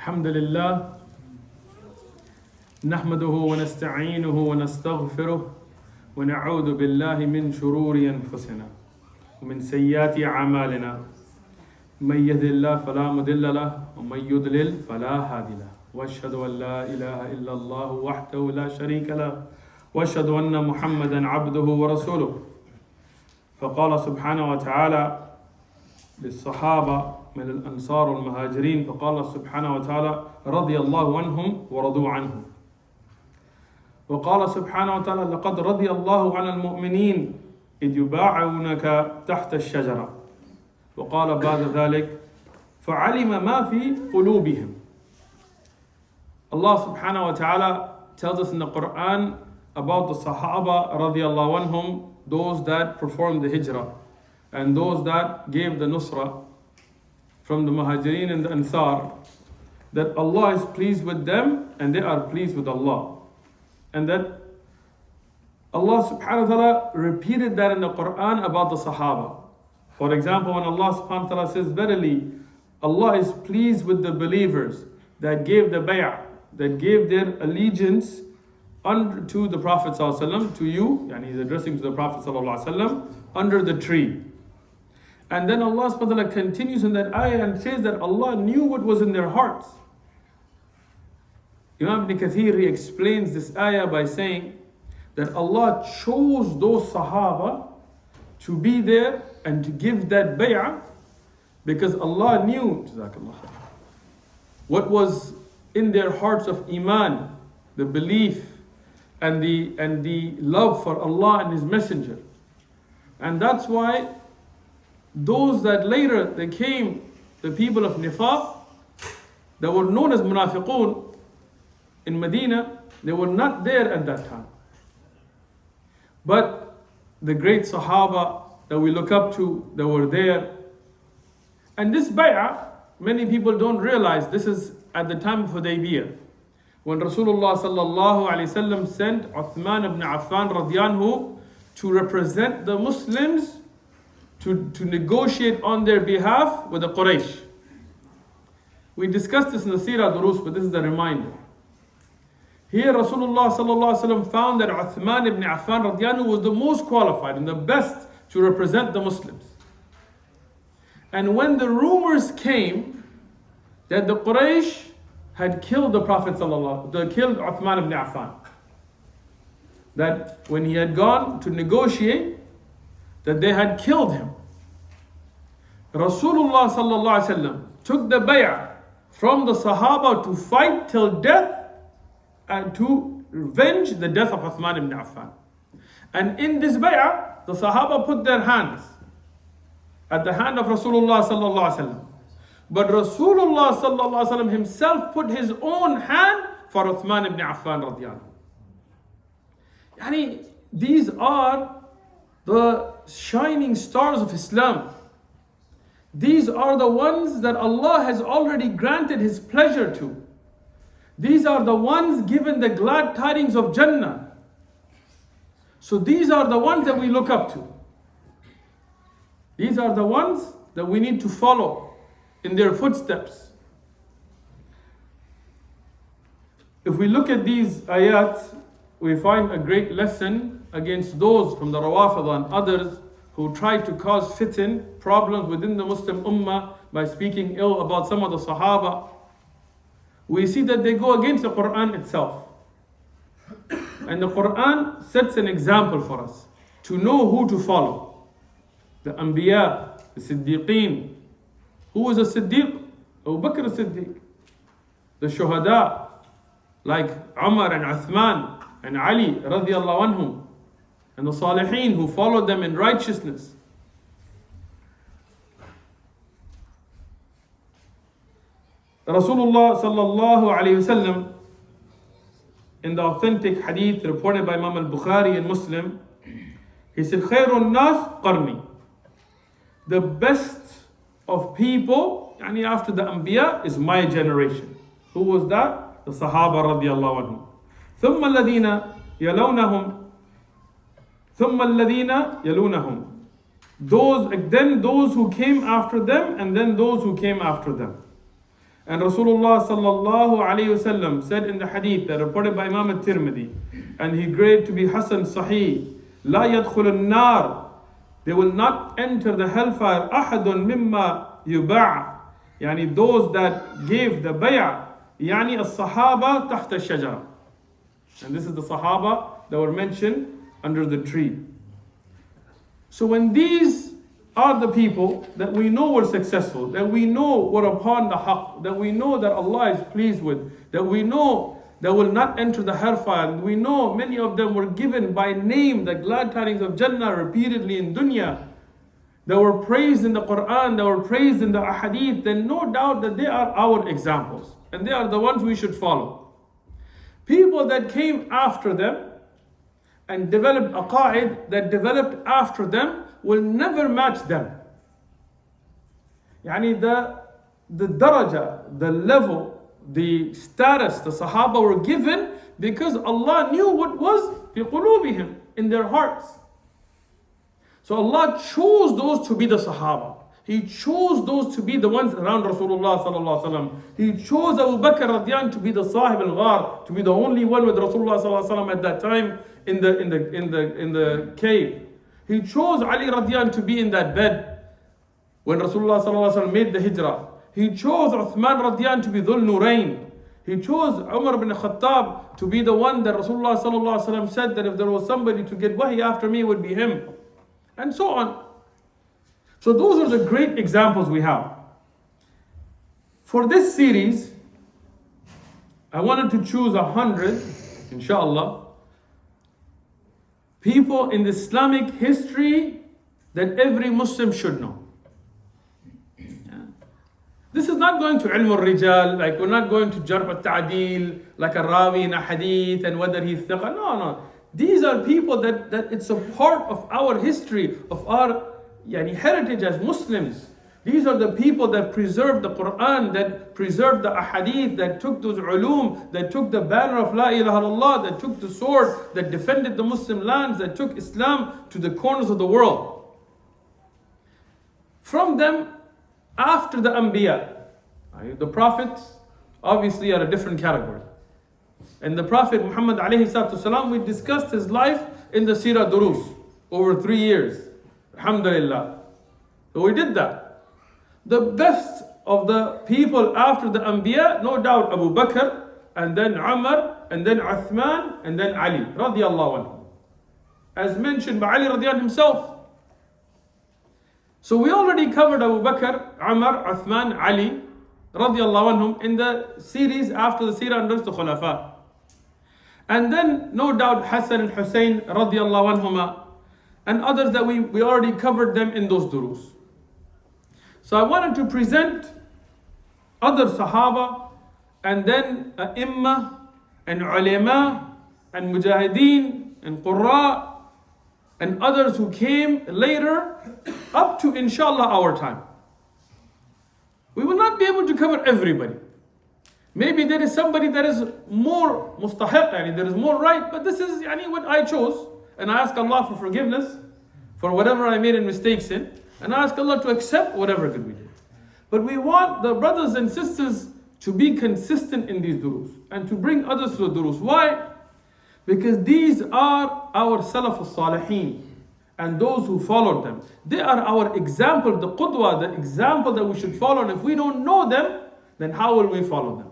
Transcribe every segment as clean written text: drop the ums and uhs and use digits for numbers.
الحمد لله نحمده ونستعينه ونستغفره ونعوذ بالله من شرور أنفسنا ومن سيئات أعمالنا من يهد الله فلا مضل له ومن يضلل فلا هادي له وأشهد أن لا إله إلا الله وحده لا شريك له وأشهد أن محمدا عبده ورسوله. فقال سبحانه وتعالى للصحابة من الأنصار والمهاجرين، فقال سبحانه وتعالى رضي الله عنهم ورضوا عنه. وقال سبحانه وتعالى لقد رضي الله عن المؤمنين إذ يبايعونك تحت الشجرة. وقال بعد ذلك فعلم ما في قلوبهم. Allah subhanahu wa ta'ala tells us in the Quran about the Sahaba radiallahu anhum, those that performed the hijrah and those that gave the nusrah from the Muhajirin and the Ansar, that Allah is pleased with them and they are pleased with Allah. And that Allah subhanahu wa ta'ala repeated that in the Quran about the Sahaba. For example, when Allah subhanahu wa ta'ala says, verily, Allah is pleased with the believers that gave the bay'ah, that gave their allegiance to the Prophet sallallahu alaihi wasallam, to you, and he's addressing to the Prophet sallallahu alaihi wasallam, under the tree. And then Allah subhanahu wa ta'ala continues in that ayah and says that Allah knew what was in their hearts. Imam Ibn Kathir explains this ayah by saying that Allah chose those Sahaba to be there and to give that bay'ah because Allah knew what was in their hearts of iman, the belief and the love for Allah and His Messenger. And that's why those that later they came, the people of Nifaq, that were known as Munafiqun in Medina, they were not there at that time. But the great Sahaba that we look up to, that were there. And this bay'ah, many people don't realize this is at the time of Hudaybiyah, when Rasulullah sallallahu alaihi wasallam sent Uthman ibn Affan radiyallahu to represent the Muslims to negotiate on their behalf with the Quraysh. We discussed this in the Seerah Durus, but this is a reminder. Here Rasulullah sallallahu alaihi wasallam found that Uthman ibn Affan radiyallahu was the most qualified and the best to represent the Muslims. And when the rumors came that the Quraysh had killed the Prophet sallallahu alaihi wasallam, killed Uthman ibn Affan, that when he had gone to negotiate, that they had killed him. Rasulullah sallallahu alaihi wasallam took the bay'ah from the Sahaba to fight till death and to revenge the death of Uthman ibn Affan. And in this bay'ah, the Sahaba put their hands at the hand of Rasulullah sallallahu alaihi wasallam. But Rasulullah sallallahu alaihi wasallam himself put his own hand for Uthman ibn Affan radiyallahu. Yani, these are the shining stars of Islam. These are the ones that Allah has already granted His pleasure to. These are the ones given the glad tidings of Jannah. So these are the ones that we look up to. These are the ones that we need to follow in their footsteps. If we look at these ayat, we find a great lesson against those from the Rawafid and others who try to cause fitan, problems within the Muslim Ummah by speaking ill about some of the Sahaba. We see that they go against the Quran itself. And the Quran sets an example for us to know who to follow. The Anbiya, the Siddiqeen. Who was a Siddiq? Abu Bakr as-Siddiq. The Shuhada, like Umar and Uthman and Ali radiallahu anhum. And the Salihin who followed them in righteousness. Rasulullah sallallahu alayhi wasallam, in the authentic hadith reported by Imam al-Bukhari and Muslim, he said, Khairun nas qarni. The best of people, yani after the Anbiya, is my generation. Who was that? The Sahaba radiallahu anhum. ثم الذين يلونهم ثم الذين يلونهم. Then those who came after them, and then those who came after them. And Rasulullah sallallahu alayhi wasallam said in the hadith that reported by Imam al-Tirmidhi, and he graded to be Hasan Sahih, لا يدخل النار, they will not enter the hellfire أحد مما يباع, يعني those that gave the bay'ah, يعني الصحابة تحت الشجرة. And this is the Sahaba that were mentioned under the tree. So when these are the people that we know were successful, that we know were upon the haqq, that we know that Allah is pleased with, that we know that will not enter the hellfire, and we know many of them were given by name the glad tidings of Jannah repeatedly in dunya, that were praised in the Quran, that were praised in the ahadith, then no doubt that they are our examples, and they are the ones we should follow. People that came after them and developed aqa'id that developed after them will never match them. Yani the daraja, the level, the status the Sahaba were given because Allah knew what was fi qulubihim, in their hearts. So Allah chose those to be the Sahaba. He chose those to be the ones around Rasulullah sallallahu alaihi wasallam. He chose Abu Bakr radiyan to be the Sahib al-Ghar, to be the only one with Rasulullah sallallahu alaihi wasallam at that time in the cave. He chose Ali radiyan to be in that bed when Rasulullah sallallahu alaihi wasallam made the hijrah. He chose Uthman radiyan to be Dhul Nurayn. He chose Umar ibn Khattab to be the one that Rasulullah sallallahu alaihi wasallam said that if there was somebody to get wahi after me, it would be him. And so on. So those are the great examples we have. For this series, I wanted to choose 100, inshallah, people in the Islamic history that every Muslim should know. This is not going to ilm al-rijal, like we're not going to jarh al-ta'dil, like a rawi in a hadith and whether he's thiqa. No. These are people that it's a part of our history, of our heritage as Muslims. These are the people that preserved the Quran, that preserved the ahadith, that took those ulum, that took the banner of La ilaha illallah, that took the sword, that defended the Muslim lands, that took Islam to the corners of the world. From them, after the Anbiya, the Prophets obviously are a different category. And the Prophet Muhammad alayhi salatu salam, we discussed his life in the Sirah Durus over 3 years. Alhamdulillah. So we did that. The best of the people after the Anbiya, no doubt Abu Bakr, and then Umar, and then Uthman, and then Ali radiyallahu anhu. As mentioned by Ali radiyallahu himself. So we already covered Abu Bakr, Umar, Uthman, Ali radiyallahu anhum in the series after the Sirah under the Khulafa. And then no doubt Hassan and Hussein radiyallahu anhuma, and others that we already covered them in those durus. So I wanted to present other Sahaba and then Imma and Ulama and Mujahideen and Qurra and others who came later up to inshallah our time. We will not be able to cover everybody. Maybe there is somebody that is more mustahiq, there is more right, but this is what I chose. And I ask Allah for forgiveness for whatever I made mistakes in. And I ask Allah to accept whatever good we did. But we want the brothers and sisters to be consistent in these durus and to bring others to the durus. Why? Because these are our Salaf al-Salihin and those who followed them. They are our example, the qudwa, the example that we should follow. And if we don't know them, then how will we follow them?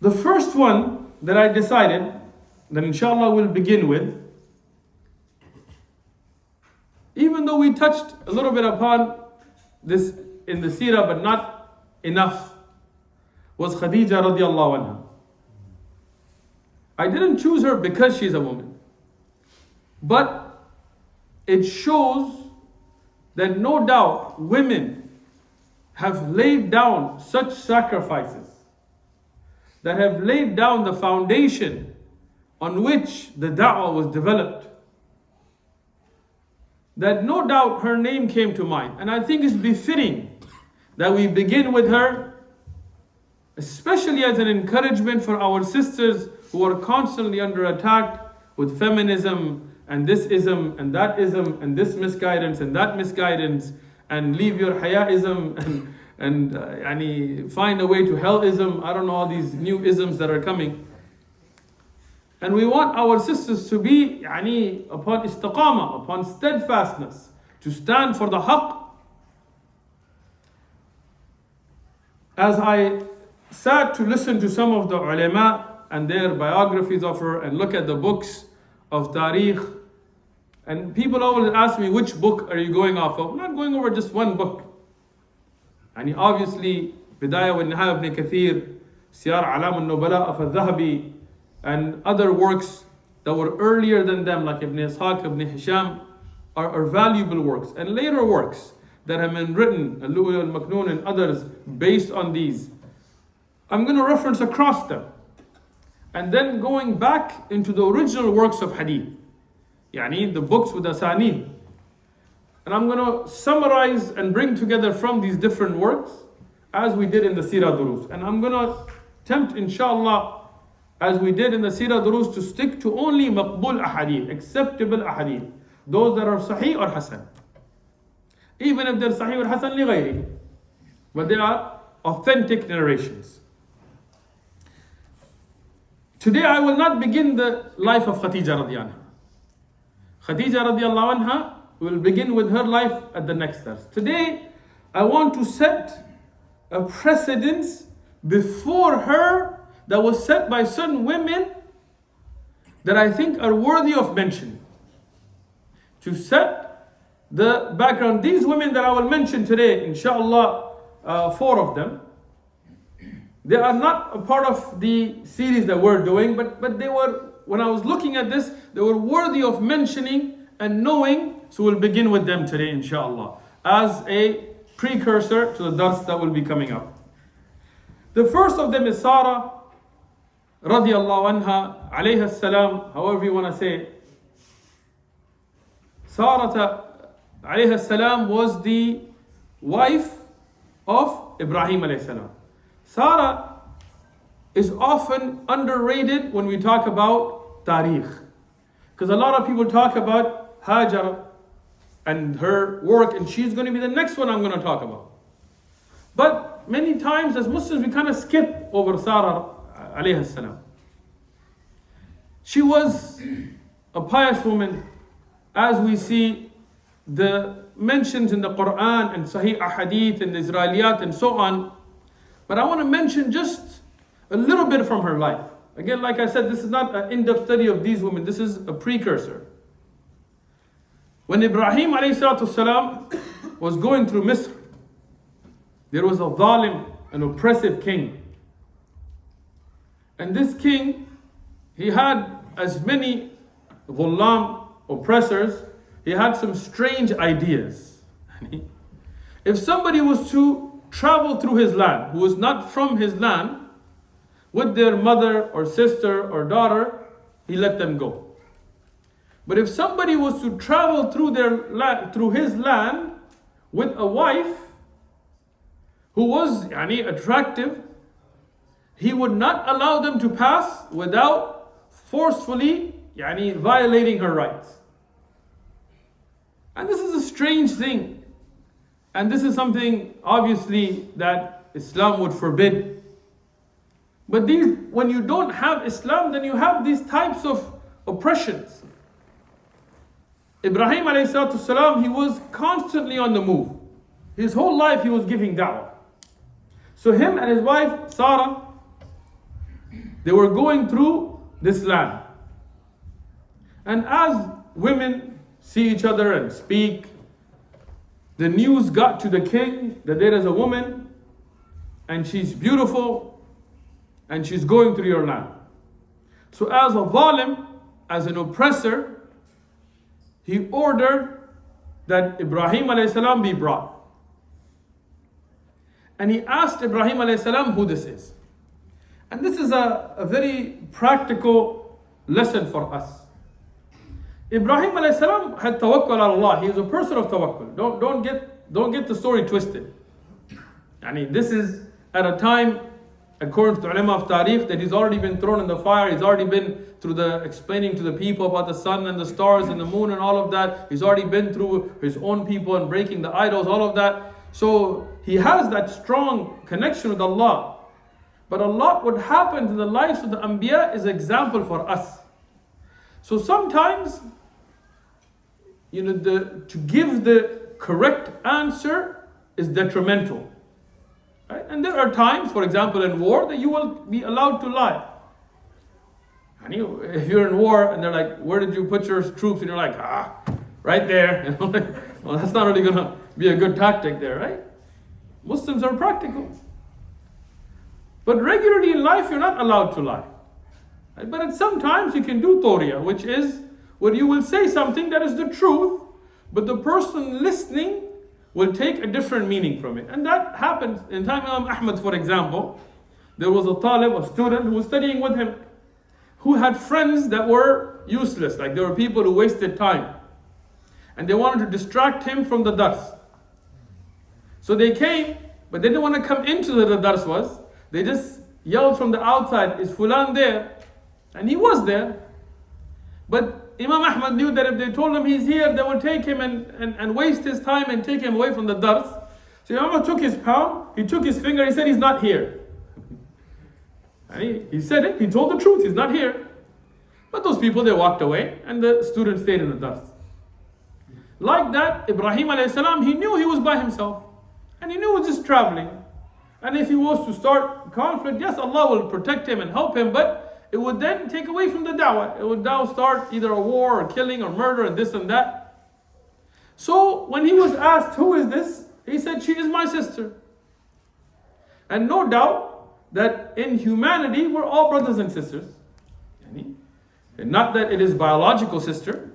The first one that I decided that inshallah we'll begin with, even though we touched a little bit upon this in the seerah but not enough, was Khadija radiallahu anha. I didn't choose her because she's a woman, but it shows that no doubt women have laid down such sacrifices, that have laid down the foundation on which the da'wah was developed, that no doubt her name came to mind. And I think it's befitting that we begin with her, especially as an encouragement for our sisters who are constantly under attack with feminism and this ism and that ism and this misguidance and that misguidance and leave your hayaism and find a way to hellism. I don't know, all these new isms that are coming. And we want our sisters to be upon istiqamah, upon steadfastness, to stand for the haqq. As I sat to listen to some of the ulama and their biographies of her and look at the books of tariq, and people always ask me, which book are you going off of? I'm not going over just one book. Obviously, Bidayah wa Nihaya ibn Kathir, Siyar Alam al-Nubala of al-Dhahabi, and other works that were earlier than them, like Ibn Ishaq, Ibn Hisham, are valuable works. And later works that have been written, Al-Lu'lu al-Maknoon and others, based on these. I'm going to reference across them. And then going back into the original works of hadith, the books with asanid. And I'm going to summarize and bring together from these different works, as we did in the Sirah Durus. And I'm going to attempt, inshallah, as we did in the Sirah Durus, to stick to only maqbul ahadith, acceptable ahadith, those that are sahih or hasan. Even if they're sahih or hasan li ghayri, but they are authentic narrations. Today I will not begin the life of Khadija radiallahu anha. Khadija radiallahu anha will begin with her life at the next verse. Today I want to set a precedence before her that was set by certain women that I think are worthy of mention. To set the background, these women that I will mention today, inshallah, 4 of them, they are not a part of the series that we're doing, but they were, when I was looking at this, they were worthy of mentioning and knowing, so we'll begin with them today, inshallah, as a precursor to the dars that will be coming up. The first of them is Sarah, radiallahu anha, alayha salam, however you want to say it. Sarah, alayha salam, was the wife of Ibrahim alayhi salam. Sarah is often underrated when we talk about tariq, because a lot of people talk about Hajar and her work, and she's going to be the next one I'm going to talk about. But many times as Muslims we kind of skip over Sarah alayhi salam. She was a pious woman, as we see the mentions in the Quran and Sahih Ahadith and the Israeliyat and so on. But I want to mention just a little bit from her life. Again, like I said, this is not an in-depth study of these women. This is a precursor. When Ibrahim ﷺ was going through Misr, there was a zalim, an oppressive king. And this king, he had as many dhullam, oppressors, he had some strange ideas. If somebody was to travel through his land, who was not from his land, with their mother or sister or daughter, he let them go. But if somebody was to travel through his land with a wife who was attractive, he would not allow them to pass without forcefully violating her rights. And this is a strange thing. And this is something obviously that Islam would forbid. But when you don't have Islam, then you have these types of oppressions. Ibrahim ﷺ, he was constantly on the move. His whole life he was giving da'wah. So him and his wife Sarah, they were going through this land. And as women see each other and speak, the news got to the king that there is a woman and she's beautiful and she's going through your land. So as a zalim, as an oppressor, he ordered that Ibrahim ﷺ be brought. And he asked Ibrahim ﷺ who this is. And this is a very practical lesson for us. Ibrahim ﷺ had tawakkul ala Allah. He is a person of tawakkul. Don't get the story twisted. This is at a time, according to the ulama of tariq, that he's already been thrown in the fire. He's already been through the explaining to the people about the sun and the stars and the moon and all of that. He's already been through his own people and breaking the idols, all of that. So he has that strong connection with Allah. But a lot what happens in the lives of the Anbiya is an example for us. So sometimes, to give the correct answer is detrimental. Right? And there are times, for example, in war, that you will be allowed to lie. And if you're in war and they're like, where did you put your troops? And you're like, right there. Well, that's not really going to be a good tactic there, right? Muslims are practical. But regularly in life, you're not allowed to lie. Right? But sometimes you can do tawriya, which is where you will say something that is the truth, but the person listening will take a different meaning from it. And that happens. In time of Imam Ahmad, for example, there was a talib, a student who was studying with him, who had friends that were useless. Like there were people who wasted time. And they wanted to distract him from the dars. So they came, but they didn't want to come into the dars was. They just yelled from the outside, is Fulan there? And he was there. But Imam Ahmad knew that if they told him he's here, they would take him and waste his time and take him away from the dars. So Imam Ahmad took his palm, he took his finger, he said he's not here. And he said it, he told the truth, he's not here. But those people, they walked away and the student stayed in the dars. Like that, Ibrahim alayhi salam, he knew he was by himself. And he knew he was just traveling. And if he was to start conflict, yes, Allah will protect him and help him, but it would then take away from the da'wah. It would now start either a war or killing or murder and this and that. So when he was asked, who is this? He said, she is my sister. And no doubt that in humanity, we're all brothers and sisters. Not that it is biological sister,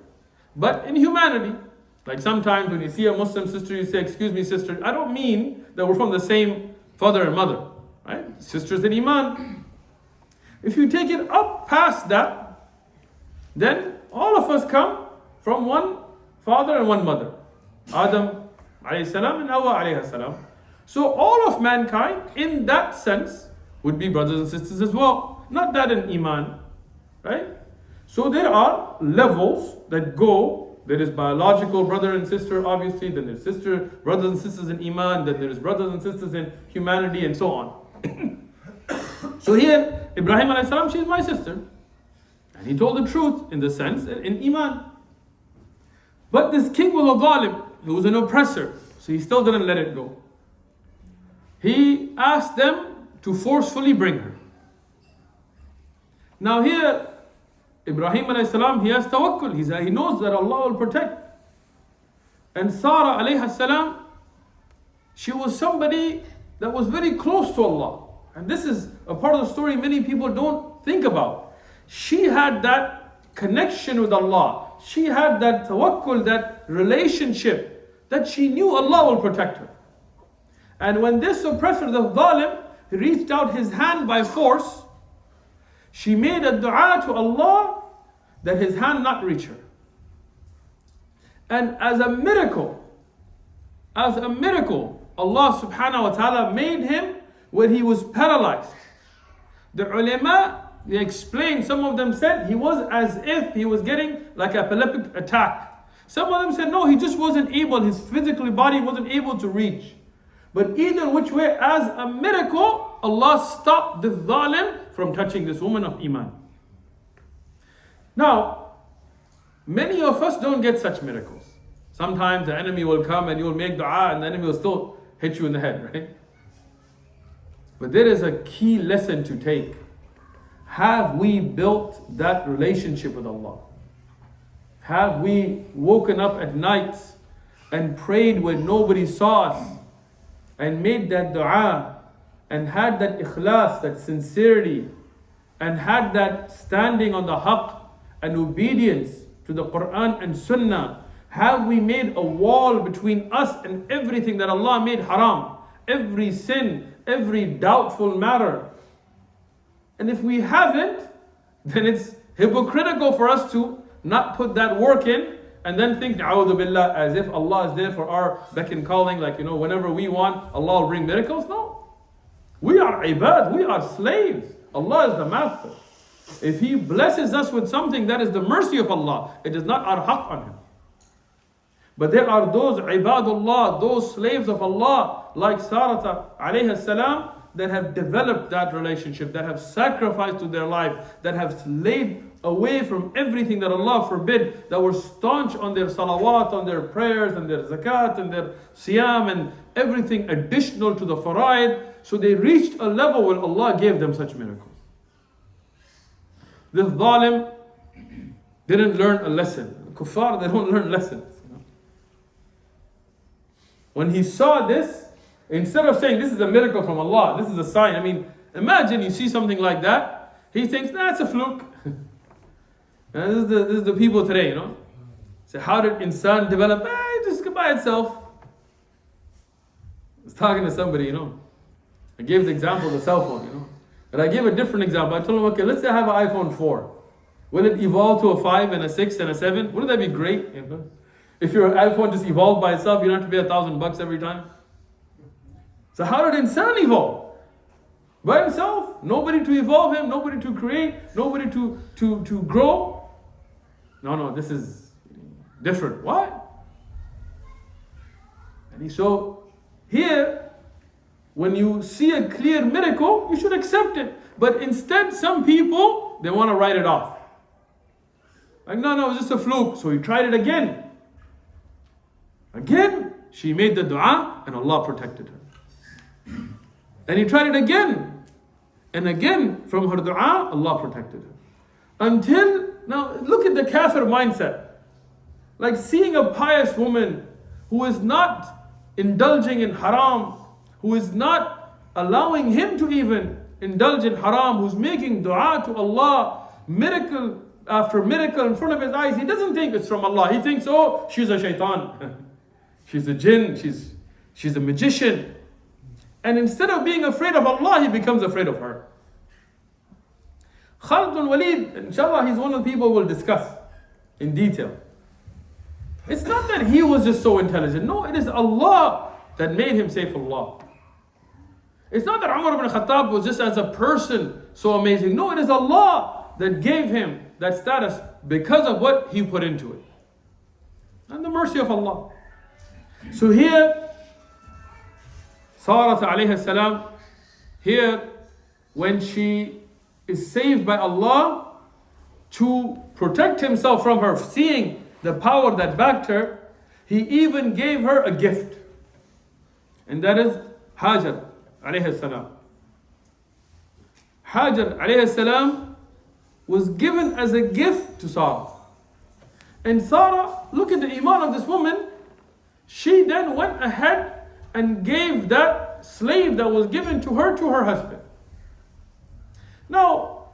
but in humanity. Like sometimes when you see a Muslim sister, you say, excuse me, sister. I don't mean that we're from the same father and mother, right? Sisters in Iman. If you take it up past that, then all of us come from one father and one mother. Adam alayhi salam and Hawa alayhi salam. So all of mankind in that sense would be brothers and sisters as well. Not that in Iman, right? So there are levels that go. There is biological brother and sister, obviously. Then there's brothers and sisters in Iman. Then there's brothers and sisters in humanity, and so on. So here, Ibrahim alayhi salam, she's my sister. And he told the truth in the sense, in Iman. But this king was a zalim, he was an oppressor. So he still didn't let it go. He asked them to forcefully bring her. Now here, Ibrahim alayhi salam, he has tawakkul. He knows that Allah will protect. And Sarah alayhi salam, she was somebody that was very close to Allah. And this is a part of the story many people don't think about. She had that connection with Allah. She had that tawakkul, that relationship, that she knew Allah will protect her. And when this oppressor, the zalim, reached out his hand by force, she made a dua to Allah that his hand not reach her. And as a miracle, Allah subhanahu wa ta'ala made him where he was paralyzed. The ulama, they explained, some of them said he was as if he was getting like an epileptic attack. Some of them said no, he just wasn't able, his physical body wasn't able to reach. But either which way, as a miracle, Allah stopped the zalim from touching this woman of Iman. Now, many of us don't get such miracles. Sometimes the enemy will come and you will make dua and the enemy will still hit you in the head, right? But there is a key lesson to take. Have we built that relationship with Allah? Have we woken up at night and prayed when nobody saw us and made that dua and had that ikhlas, that sincerity, and had that standing on the haqq and obedience to the Quran and Sunnah? Have we made a wall between us and everything that Allah made haram? Every sin, every doubtful matter. And if we haven't, then it's hypocritical for us to not put that work in and then think, A'udhu Billah, as if Allah is there for our beck and calling, like, whenever we want, Allah will bring miracles. No. We are ibad, we are slaves. Allah is the master. If He blesses us with something, that is the mercy of Allah. It is not our haqq on Him. But there are those ibadullah, those slaves of Allah, like Sarata alayhi salam, that have developed that relationship, that have sacrificed to their life, that have laid away from everything that Allah forbid, that were staunch on their salawat, on their prayers, and their zakat, and their siyam, and everything additional to the faraid. So they reached a level where Allah gave them such miracles. This zalim didn't learn a lesson. Kuffar, they don't learn lessons. When he saw this, instead of saying this is a miracle from Allah, this is a sign. I mean, imagine you see something like that. He thinks, nah, it's a fluke. And this is the people today, you know. So how did insan develop? Just by itself. I was talking to somebody, you know. I gave the example of the cell phone, you know. But I gave a different example. I told him, okay, let's say I have an iPhone 4. Will it evolve to a 5 and a 6 and a 7? Wouldn't that be great? You know? If your iPhone just evolved by itself, you don't have to pay $1,000 every time. So how did insan evolve? By himself. Nobody to evolve him, nobody to create, nobody to grow. No, this is different. What? And so here, when you see a clear miracle, you should accept it. But instead, some people, they want to write it off. Like, no, it's just a fluke. So he tried it again. Again, she made the dua and Allah protected her. And he tried it again. And again, from her dua, Allah protected her. Until, now look at the kafir mindset. Like seeing a pious woman who is not indulging in haram, who is not allowing him to even indulge in haram, who's making dua to Allah, miracle after miracle in front of his eyes. He doesn't think it's from Allah. He thinks, oh, she's a shaitan. She's a jinn, she's a magician. And instead of being afraid of Allah, he becomes afraid of her. Khalid bin Walid, inshallah, he's one of the people we'll discuss in detail. It's not that he was just so intelligent. No, it is Allah that made him Saifullah. It's not that Umar ibn Khattab was just as a person so amazing. No, it is Allah that gave him that status because of what he put into it. And the mercy of Allah. So here, Sarat alayhi salam, here, when she is saved by Allah to protect himself from her, seeing the power that backed her, he even gave her a gift. And that is Hajar alayhi salam. Hajar alayhi salam was given as a gift to Sarah. And Sarah, look at the iman of this woman. She then went ahead and gave that slave that was given to her husband. Now,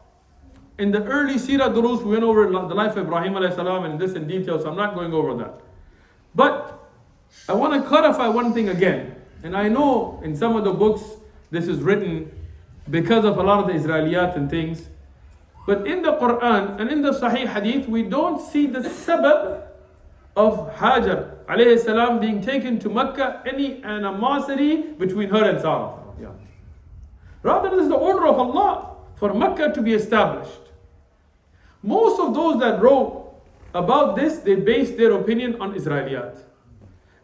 in the early Sirah Durus, we went over the life of Ibrahim alayhi salam and this in detail, so I'm not going over that. But I want to clarify one thing again. And I know in some of the books this is written because of a lot of the Israeliyat and things. But in the Quran and in the Sahih Hadith, we don't see the sabab of Hajar alayhi salam being taken to Mecca, any animosity between her and Sarah. Yeah. Rather, this is the order of Allah for Mecca to be established. Most of those that wrote about this, they based their opinion on Israeliyat.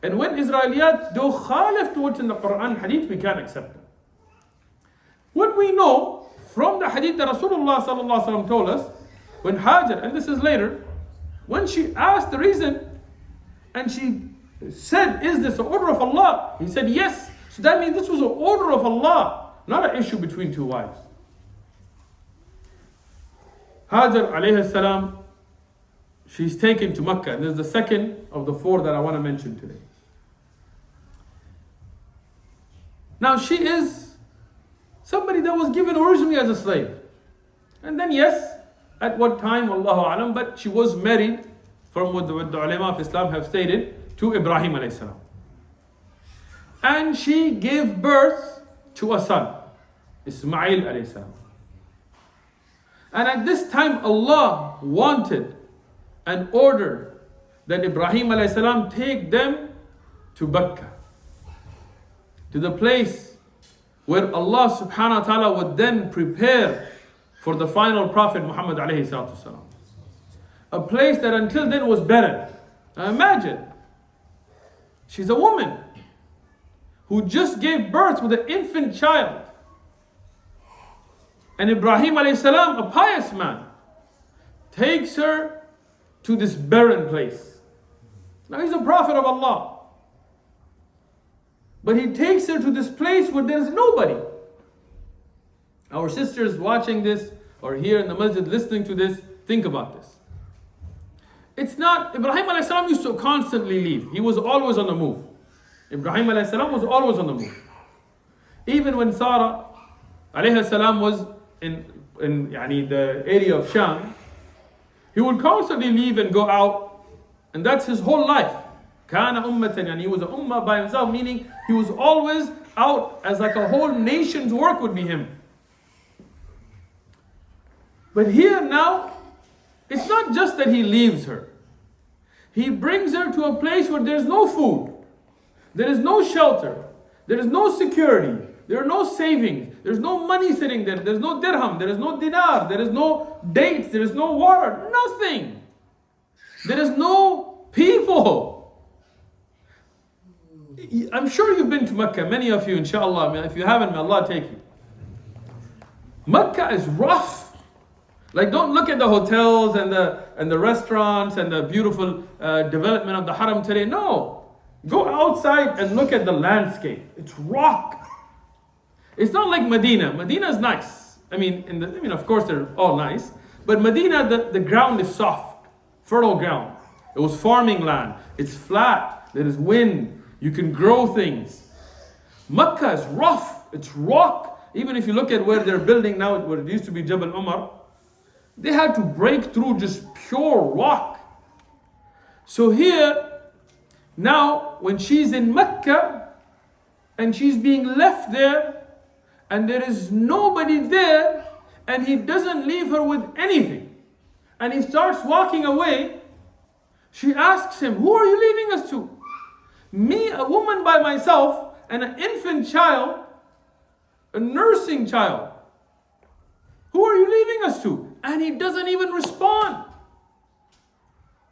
And when Israeliyat do khalif to what's in the Quran Hadith, we can't accept them. What we know from the Hadith that Rasulullah sallallahu alaihi wasallam told us, when Hajar, and this is later, when she asked the reason, and she said, is this an order of Allah? He said, yes. So that means this was an order of Allah, not an issue between two wives. Hajar alayhi salam, she's taken to Mecca. And this is the second of the four that I want to mention today. Now she is somebody that was given originally as a slave. And then yes, at what time, Allahu Alam, but she was married, from what the ulama of Islam have stated, to Ibrahim alayhi salam. And she gave birth to a son, Ismail alayhi salam. And at this time Allah wanted and ordered that Ibrahim alayhi salam take them to Mecca, to the place where Allah subhanahu wa ta'ala would then prepare for the final prophet Muhammad alayhi salatu salam. A place that until then was barren. Now imagine, She's a woman who just gave birth with an infant child. And Ibrahim alayhi salam, a pious man, takes her to this barren place. Now he's a prophet of Allah. But he takes her to this place where there's nobody. Our sisters watching this or here in the masjid listening to this, think about this. It's not, Ibrahim alayhi salam used to constantly leave. He was always on the move. Ibrahim alayhi salam was always on the move. Even when Sarah alayhi salam was in the area of Sham, he would constantly leave and go out, and that's his whole life. Kana ummatan, he was an ummah by himself, meaning he was always out as like a whole nation's work would be him. But here now, it's not just that he leaves her. He brings her to a place where there's no food, there is no shelter, there is no security, there are no savings, there's no money sitting there, there's no dirham, there is no dinar, there is no dates, there is no water, nothing. There is no people. I'm sure you've been to Mecca, many of you, inshallah. If you haven't, may Allah take you. Mecca is rough. Like, don't look at the hotels and the restaurants and the beautiful development of the haram today. No. Go outside and look at the landscape. It's rock. It's not like Medina. Medina is nice. Of course they're all nice. But Medina, the ground is soft, fertile ground. It was farming land. It's flat. There is wind. You can grow things. Mecca is rough. It's rock. Even if you look at where they're building now, where it used to be Jabal Umar, they had to break through just pure rock. So here, now when she's in Mecca and she's being left there and there is nobody there and he doesn't leave her with anything and he starts walking away, she asks him, "Who are you leaving us to?" "Me, a woman by myself, and an infant child, a nursing child. Who are you leaving us to?" And he doesn't even respond.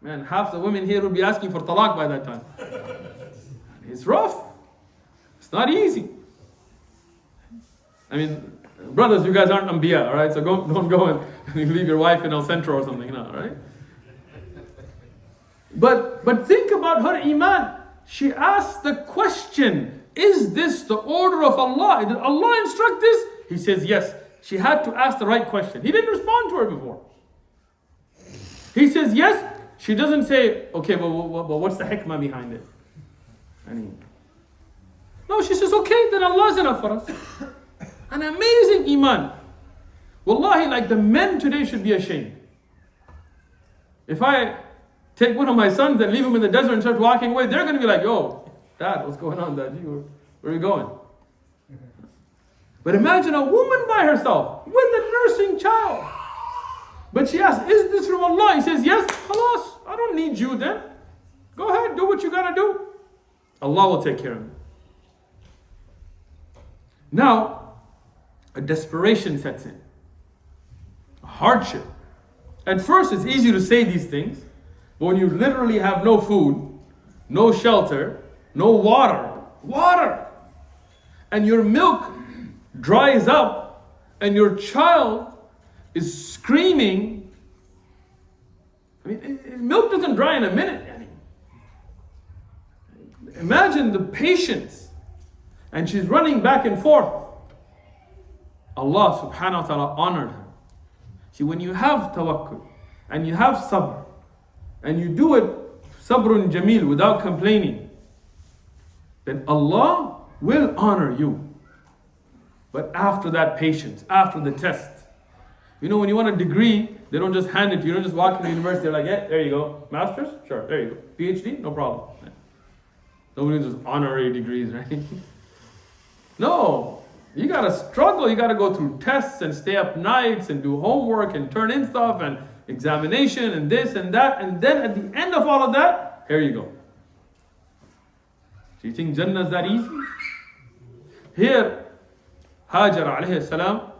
Man, half the women here will be asking for talaq by that time. It's rough. It's not easy. Brothers, you guys aren't Anbiya, all right? So don't go and leave your wife in El Centro or something, no, right? But think about her iman. She asked the question, is this the order of Allah? Did Allah instruct this? He says yes. She had to ask the right question. He didn't respond to her before. He says yes. She doesn't say, okay, well, what's the hikmah behind it? No, she says, okay, then Allah is enough for us. An amazing iman. Wallahi, like the men today should be ashamed. If I take one of my sons and leave him in the desert and start walking away, they're going to be like, yo, Dad, what's going on, Dad? Where are you going? But imagine a woman by herself with a nursing child. But she asks, is this from Allah? He says, yes, khalas, I don't need you then. Go ahead, do what you got to do. Allah will take care of it. Now, a desperation sets in. A hardship. At first, it's easy to say these things. But when you literally have no food, no shelter, no water, and your milk dries up, and your child is screaming. Milk doesn't dry in a minute. Imagine the patience. And she's running back and forth. Allah subhanahu wa ta'ala honored her. See, when you have tawakkul, and you have sabr, and you do it sabrun jameel, without complaining, then Allah will honor you. But after that patience, after the test. When you want a degree, they don't just hand it to you. You don't just walk into university, they're like, yeah, there you go. Master's? Sure, there you go. PhD? No problem. Nobody does honorary degrees, right? No. You gotta struggle. You gotta go through tests and stay up nights and do homework and turn in stuff and examination and this and that. And then at the end of all of that, here you go. Do you think Jannah is that easy? Here, Hajar alayhi salam,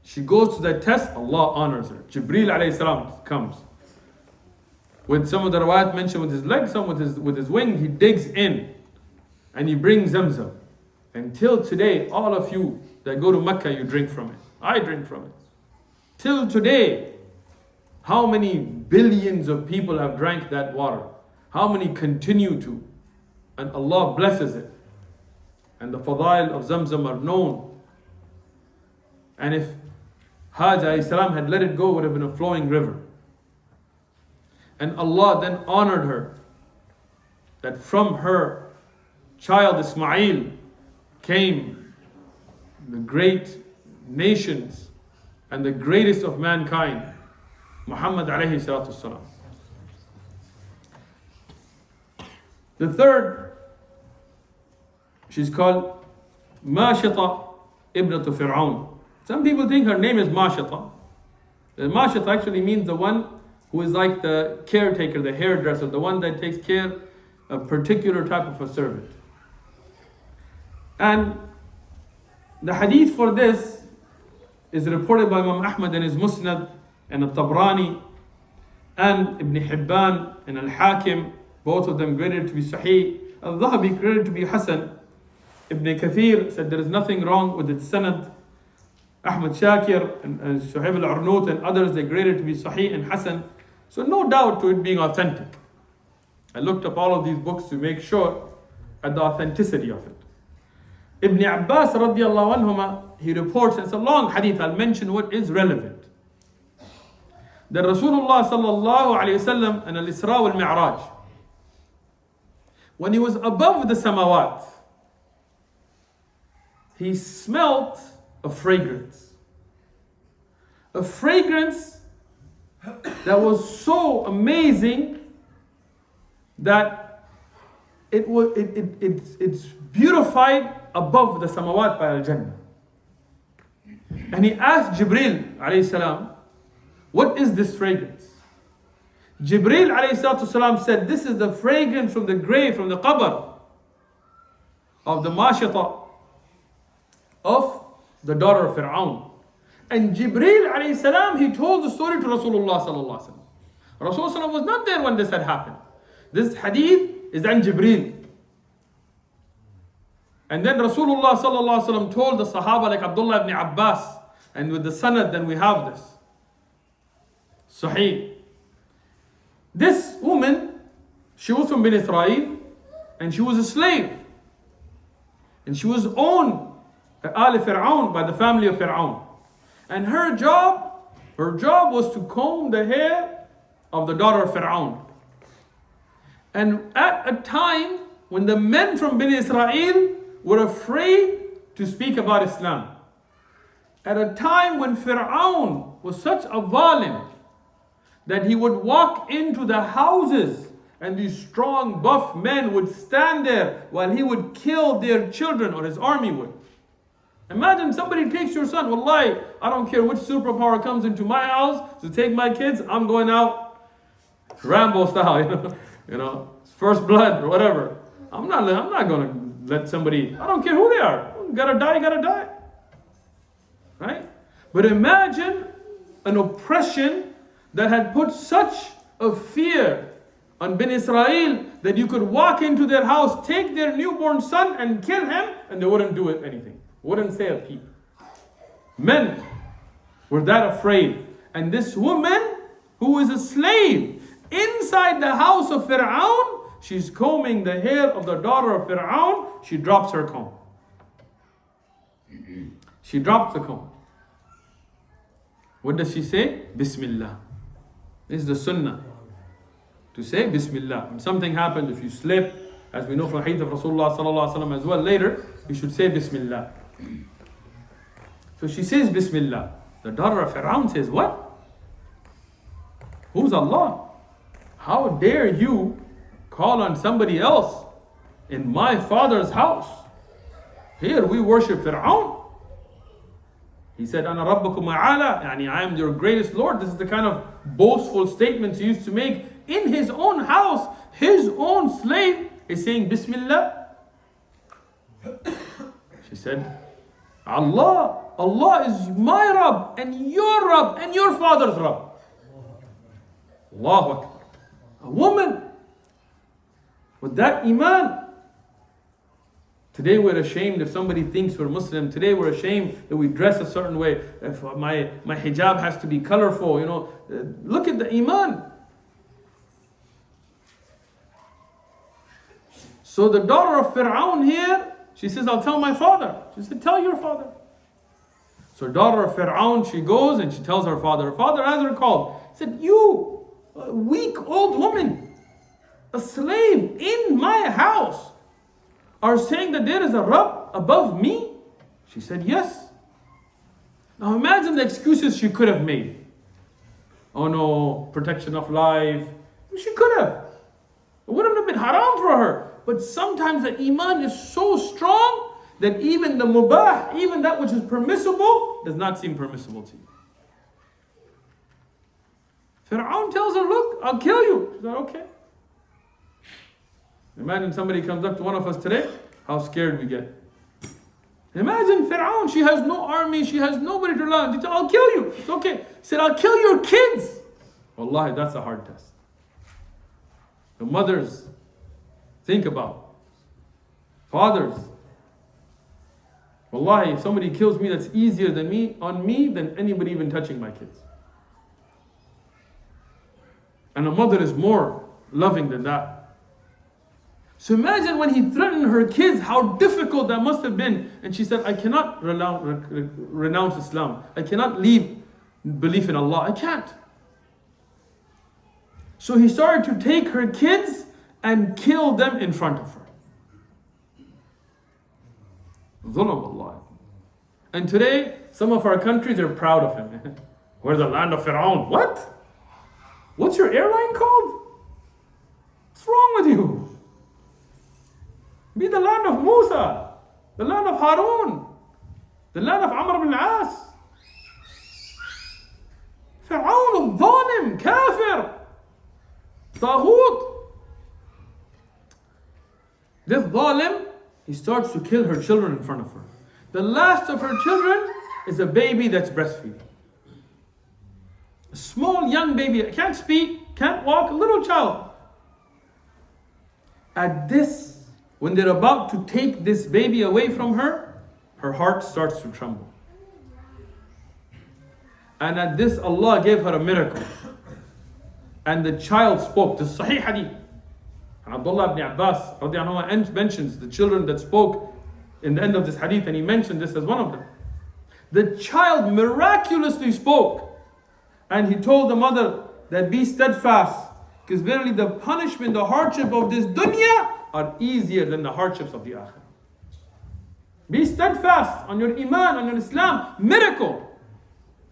she goes to that test, Allah honors her. Jibreel alayhi salam comes. With some of the riwayat mentioned with his leg, some with his wing, he digs in and he brings Zamzam. Until today, all of you that go to Mecca, you drink from it. I drink from it. Till today, how many billions of people have drank that water? How many continue to? And Allah blesses it. And the fadail of Zamzam are known. And if Hajj alayhi salam had let it go, it would have been a flowing river. And Allah then honored her, that from her child Ismail came the great nations and the greatest of mankind, Muhammad alayhi salatu salam. The third, she's called Mashita ibnatu Fir'aun. Some people think her name is Mashita. Mashita actually means the one who is like the caretaker, the hairdresser, the one that takes care of a particular type of a servant. And the hadith for this is reported by Imam Ahmad in his Musnad and Al-Tabrani and Ibn Hibban and Al-Hakim, both of them graded to be Sahih. Al-Dhahabi graded to be Hasan. Ibn Kathir said there is nothing wrong with its sanad. Ahmad Shakir and Shuhaib al-Arnout and others, they graded to be Sahih and Hasan. So no doubt to it being authentic. I looked up all of these books to make sure at the authenticity of it. Ibn Abbas radiallahu anhuma, he reports, it's a long hadith, I'll mention what is relevant. That Rasulullah sallallahu alayhi wasallam and al-Isra wal-Mi'raj, when he was above the samawat, he smelt a fragrance. A fragrance that was so amazing that it's beautified above the samawat by al-Jannah. And he asked Jibril alayhi salam, what is this fragrance? Jibril alayhi salam said, this is the fragrance from the grave, from the qabr of the Mashita of the daughter of Fir'aun. And Jibril alayhi salam, he told the story to Rasulullah sallallahu alaihi wasallam. Rasulullah was not there when this had happened. This hadith is an Jibril. And then Rasulullah sallallahu alaihi wasallam told the Sahaba like Abdullah ibn Abbas, and with the sanad then we have this. Sahih. This woman, she was from Bani Israel, and she was a slave. And she was owned Al Fir'aun, by the family of Fir'aun. And her job was to comb the hair of the daughter of Fir'aun. And at a time when the men from Bani Israel were afraid to speak about Islam, at a time when Fir'aun was such a zalim that he would walk into the houses and these strong buff men would stand there while he would kill their children, or his army would. Imagine somebody takes your son. Wallahi, I don't care which superpower comes into my house to take my kids, I'm going out Rambo style, you know, first blood or whatever. I'm not going to let somebody, I don't care who they are. Gotta die. Right? But imagine an oppression that had put such a fear on Ben Israel that you could walk into their house, take their newborn son and kill him, and they wouldn't do anything. Wouldn't say a peep. Men were that afraid. And this woman, who is a slave, inside the house of Fir'aun, she's combing the hair of the daughter of Fir'aun, she drops her comb. She drops the comb. What does she say? Bismillah. This is the sunnah. To say Bismillah. When something happens, if you slip, as we know from hadith of Rasulullah sallallahu alaihi wasallam as well later, you should say Bismillah. So she says Bismillah. The daughter of Fir'aun says, what? Who's Allah? How dare you call on somebody else in my father's house? Here we worship Fir'aun. He said, Ana Rabbukum A'ala, yani I am your greatest Lord. This is the kind of boastful statements he used to make in his own house. His own slave is saying Bismillah. She said, Allah is my Rabb and your Rabb and your father's Rabb. Allahu Akbar. A woman with that iman. Today we're ashamed if somebody thinks we're Muslim. Today we're ashamed that we dress a certain way. If my hijab has to be colorful, look at the iman. So the daughter of Fir'aun here, she says, I'll tell my father. She said, tell your father. So daughter of Fir'aun, she goes and she tells her father. Her father has her called. He said, you weak old woman, a slave in my house, are saying that there is a Rabb above me? She said, yes. Now imagine the excuses she could have made. Oh no, protection of life. She could have. It wouldn't have been haram for her. But sometimes the iman is so strong that even the mubah, even that which is permissible, does not seem permissible to you. Fir'aun tells her, look, I'll kill you. She said, okay. Imagine somebody comes up to one of us today, how scared we get. Imagine Fir'aun, she has no army, she has nobody to rely on. She said, I'll kill you. It's okay. He said, I'll kill your kids. Wallahi, that's a hard test. The mothers, think about. Fathers. Wallahi, if somebody kills me, that's easier than than anybody even touching my kids. And a mother is more loving than that. So imagine when he threatened her kids, how difficult that must have been. And she said, I cannot renounce Islam. I cannot leave belief in Allah. I can't. So he started to take her kids and kill them in front of her. Dhulam Allah. And today, some of our countries are proud of him. We're the land of Fir'aun. What? What's your airline called? What's wrong with you? Be the land of Musa, the land of Harun, the land of Amr ibn al-As. Fir'aun, al-Dhalim, Kafir, Taghut. This Dhalim, he starts to kill her children in front of her. The last of her children is a baby that's breastfeeding. A small young baby, can't speak, can't walk, a little child. At this, when they're about to take this baby away from her, her heart starts to tremble. And at this, Allah gave her a miracle. And the child spoke. This is Sahih Hadith. And Abdullah ibn Abbas mentions the children that spoke in the end of this hadith, and he mentioned this as one of them. The child miraculously spoke. And he told the mother that be steadfast, because verily the punishment, the hardship of this dunya are easier than the hardships of the akhirah. Be steadfast on your iman, on your Islam. Miracle.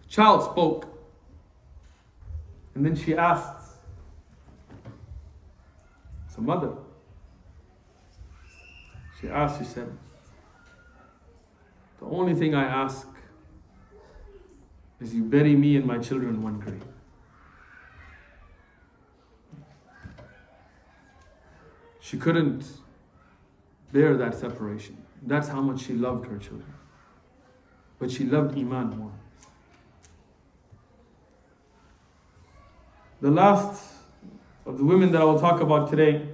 Child spoke. And then she asked, it's a mother. She asked, she said, the only thing I ask is you bury me and my children in one grave. She couldn't bear that separation. That's how much she loved her children. But she loved Iman more. The last of the women that I will talk about today,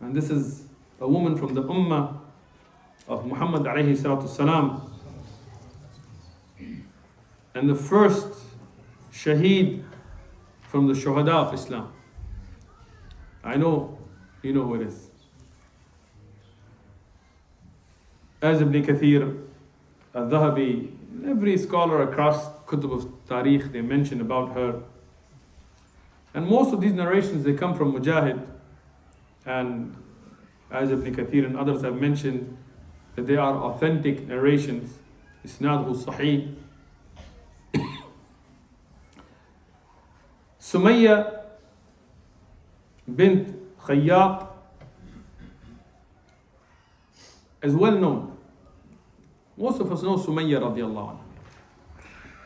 and this is a woman from the Ummah of Muhammad alayhi salatu salam, and the first shaheed from the shuhada of Islam. I know you know who it is. As Ibn Kathir, Al-Dhahabi, every scholar across Kutub of Tariq, they mention about her. And most of these narrations, they come from Mujahid. And as Ibn Kathir and others have mentioned, that they are authentic narrations. Isnaduhu Sahih. Sumayya bint Khayyat is well known. Most of us know Sumayya radiallahu anha.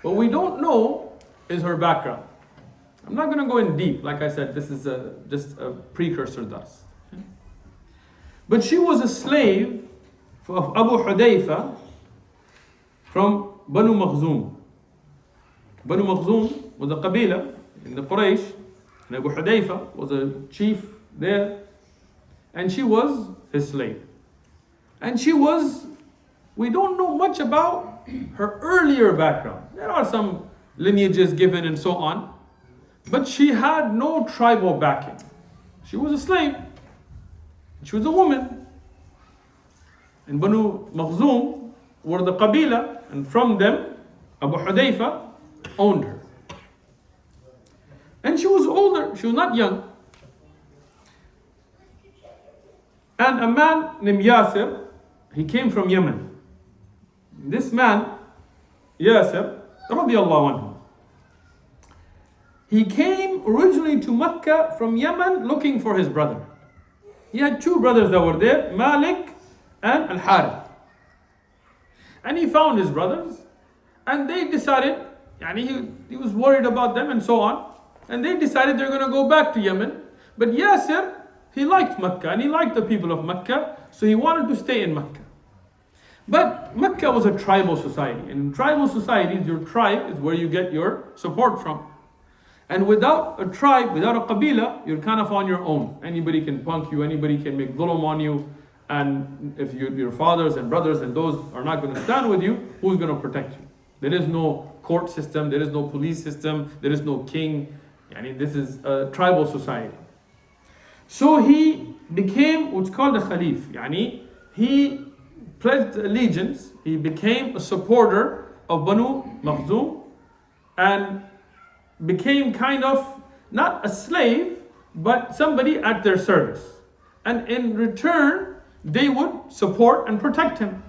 What we don't know is her background. I'm not going to go in deep. Like I said, this is just a precursor thus. But she was a slave of Abu Hudayfa from Banu Makhzum. Banu Makhzum was a qabila in the Quraysh. And Abu Hudayfa was a chief there, and she was his slave. And we don't know much about her earlier background. There are some lineages given and so on, but she had no tribal backing. She was a slave. She was a woman. And Banu Makhzum were the Qabila, and from them, Abu Hudayfa owned her. And she was older, she was not young. And a man named Yasir, he came from Yemen. This man, Yasir, radiallahu anhu, he came originally to Mecca from Yemen looking for his brother. He had two brothers that were there, Malik and Al-Harith. And he found his brothers, and they decided, he was worried about them and so on, and they decided they're going to go back to Yemen. But Yasir, he liked Mecca and he liked the people of Mecca, so he wanted to stay in Mecca. But Mecca was a tribal society, and in tribal societies, your tribe is where you get your support from. And without a tribe, without a qabila, you're kind of on your own. Anybody can punk you, anybody can make dhulm on you, and if your fathers and brothers and those are not going to stand with you, who's going to protect you? There is no court system, there is no police system, there is no king. This is a tribal society. So he became what's called a khalif. He pledged allegiance, he became a supporter of Banu Makhzum and became kind of not a slave, but somebody at their service. And in return, they would support and protect him.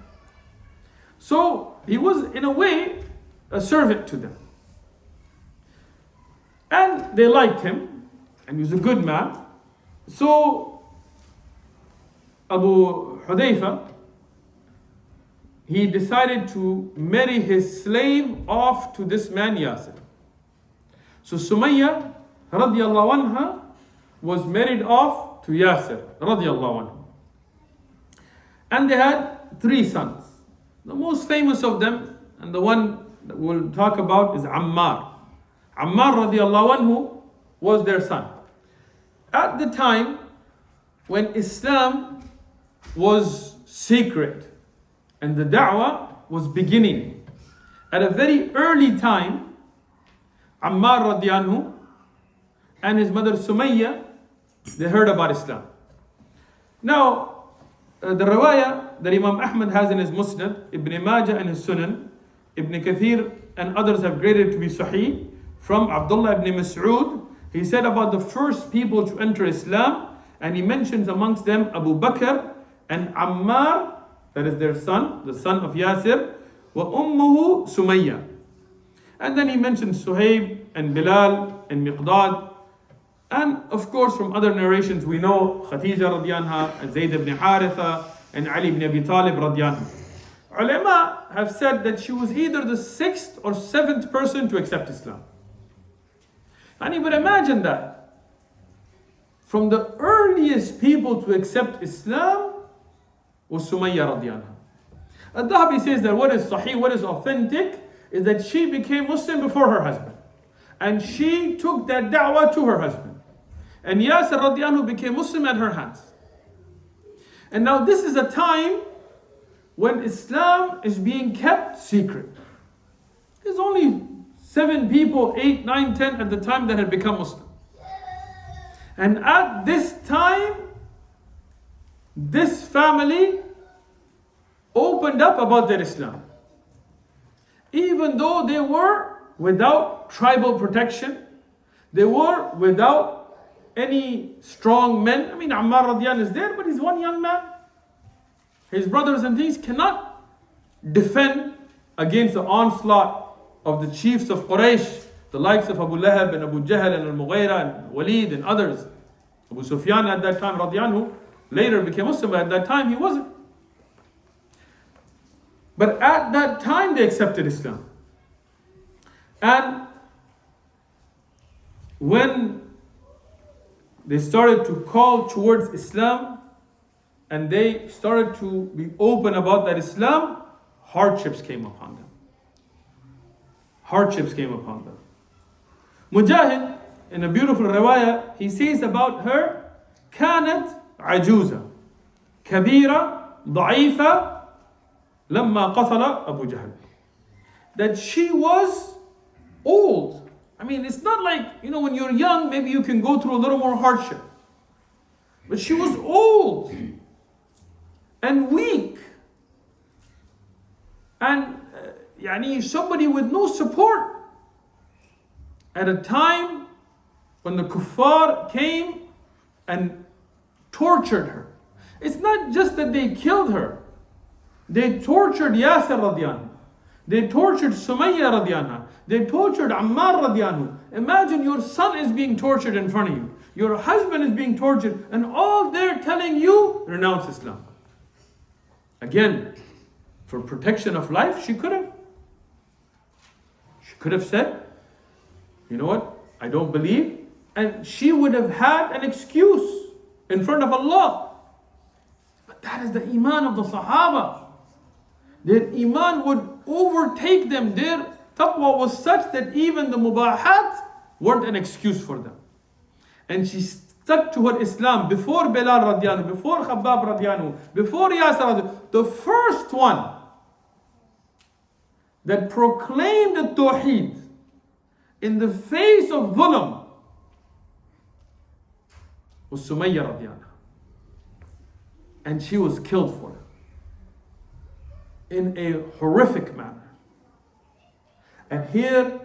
So he was, in a way, a servant to them. And they liked him, and he was a good man. So Abu Hudayfa, he decided to marry his slave off to this man Yasir. So Sumayya radiallahu anha was married off to Yasir radiallahu anhu. And they had 3 sons. The most famous of them, and the one that we'll talk about, is Ammar. Ammar radiallahu anhu was their son. At the time when Islam was secret and the da'wah was beginning, at a very early time, Ammar radiallahu anhu and his mother Sumayya, they heard about Islam. Now, the riwayah that Imam Ahmad has in his Musnad, Ibn Majah in his Sunan, Ibn Kathir and others have graded to be Sahih, from Abdullah ibn Mas'ud, he said about the first people to enter Islam, and he mentions amongst them Abu Bakr and Ammar, that is their son, the son of Yasir, wa ummuhu Sumayya. And then he mentions Suhaib and Bilal and Miqdad. And of course, from other narrations, we know Khadija radiallahu anha and Zayd ibn Haritha and Ali ibn Abi Talib radiallahu anhu. Ulama have said that she was either the 6th or 7th person to accept Islam. And you would imagine that. From the earliest people to accept Islam was Sumayya radiallahu anha. Al-Dhahabi says that what is sahih, what is authentic, is that she became Muslim before her husband. And she took that da'wah to her husband. And Yasir radiallahu anhu became Muslim at her hands. And now this is a time when Islam is being kept secret. There's only 7 people, 8, 9, 10 at the time that had become Muslim. And at this time, this family opened up about their Islam. Even though they were without tribal protection, they were without any strong men. Ammar radiallahu is there, but he's one young man. His brothers and these cannot defend against the onslaught of the chiefs of Quraysh, the likes of Abu Lahab and Abu Jahl and Al-Mughira and Walid and others. Abu Sufyan at that time, radiallahu anhu, later became Muslim, but at that time he wasn't. But at that time they accepted Islam. And when they started to call towards Islam and they started to be open about that Islam, hardships came upon them. Hardships came upon them. Mujahid in a beautiful riwayah, he says about her, كانت عجوزة كبيرة ضعيفة لما قتل أبو جهل. That she was old. I mean, it's not like, when you're young, maybe you can go through a little more hardship. But she was old and weak. And somebody with no support. At a time when the kuffar came and tortured her. It's not just that they killed her. They tortured Yasir radiyanhu. They tortured Sumayya radiyanhu. They tortured Ammar radiyanhu. Imagine your son is being tortured in front of you. Your husband is being tortured. And all they're telling you, renounce Islam. Again, for protection of life, she could have. She could have said, you know what, I don't believe. And she would have had an excuse in front of Allah. But that is the iman of the Sahaba. Their iman would overtake them. Their taqwa was such that even the mubahat weren't an excuse for them. And she stuck to her Islam before Bilal radiyanhu, before Khabbab radiyanhu, before Yasir radiyanhu. The first one that proclaimed the Tawheed in the face of dhulm was Sumayya radiyanhu. And she was killed for it in a horrific manner. And here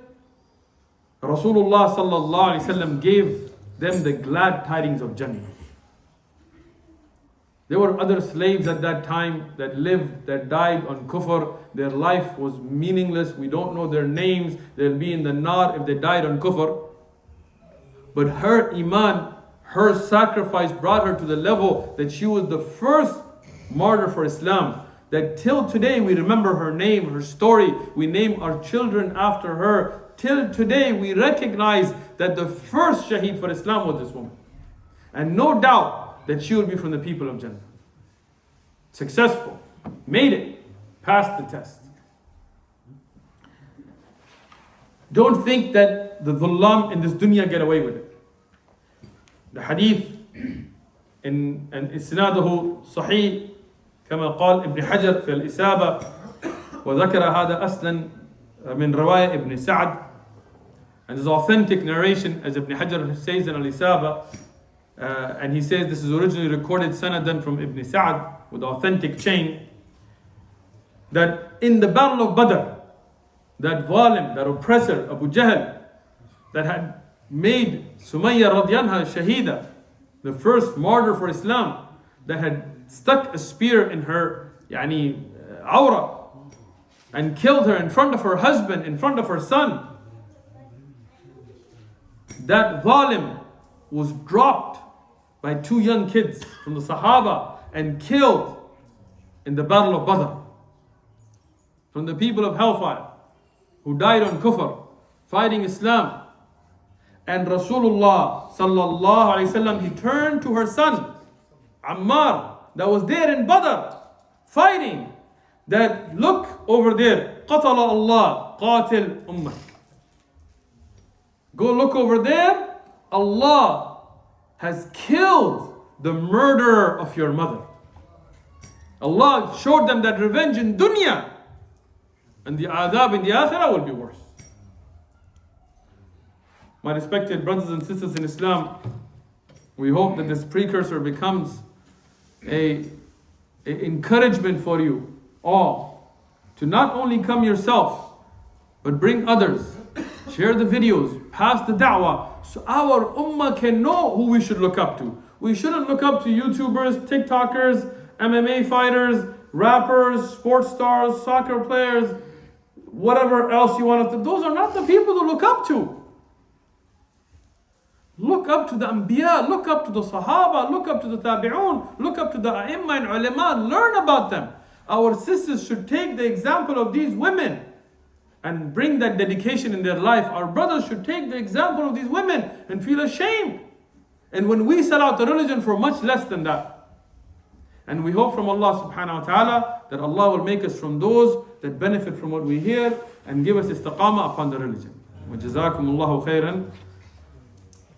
Rasulullah sallallahu alaihi wasallam gave them the glad tidings of Jannah. There were other slaves at that time that lived, that died on kufr. Their life was meaningless. We don't know their names. They'll be in the nar if they died on kufr. But her iman, her sacrifice brought her to the level that she was the first martyr for Islam. That till today we remember her name, her story. We name our children after her. Till today we recognize that the first shaheed for Islam was this woman. And no doubt that she will be from the people of Jannah. Successful. Made it. Passed the test. Don't think that the dhullam in this dunya get away with it. The hadith in isnaduhu sahih كما قال ابن حجر في الإسابة وذكر هذا أصلا من رواية ابن سعد, and this authentic narration as Ibn Hajar says in Al-Isaba, and he says this is originally recorded sanadan from Ibn Sa'd with authentic chain, that in the battle of Badr, that zalim, that oppressor Abu Jahl, that had made Sumayya radiyanha shahida, the first martyr for Islam, that had stuck a spear in her awra and killed her in front of her husband, in front of her son. That zalim was dropped by two young kids from the Sahaba and killed in the battle of Badr. From the people of Hellfire who died on kufr, fighting Islam. And Rasulullah sallallahu alaihi wasallam, he turned to her son Ammar, that was there in Badr fighting, that look over there, قَتَلَ اللَّهُ قَاتِلْ أُمَّكَ. Go look over there, Allah has killed the murderer of your mother. Allah showed them that revenge in dunya, and the adab in the akhirah will be worse. My respected brothers and sisters in Islam, we hope that this precursor becomes a encouragement for you all to not only come yourself but bring others, share the videos, pass the da'wah, so our ummah can know who we should look up to. We shouldn't look up to YouTubers, TikTokers, MMA fighters, rappers, sports stars, soccer players, whatever else you want to. Those are not the people to look up to. Look up to the Anbiya, look up to the Sahaba, look up to the Tabi'un, look up to the A'imma and Ulama, learn about them. Our sisters should take the example of these women and bring that dedication in their life. Our brothers should take the example of these women and feel ashamed. And when we sell out the religion for much less than that. And we hope from Allah subhanahu wa ta'ala that Allah will make us from those that benefit from what we hear and give us istiqamah upon the religion. وَجَزَاكُمُ اللَّهُ خَيْرًا.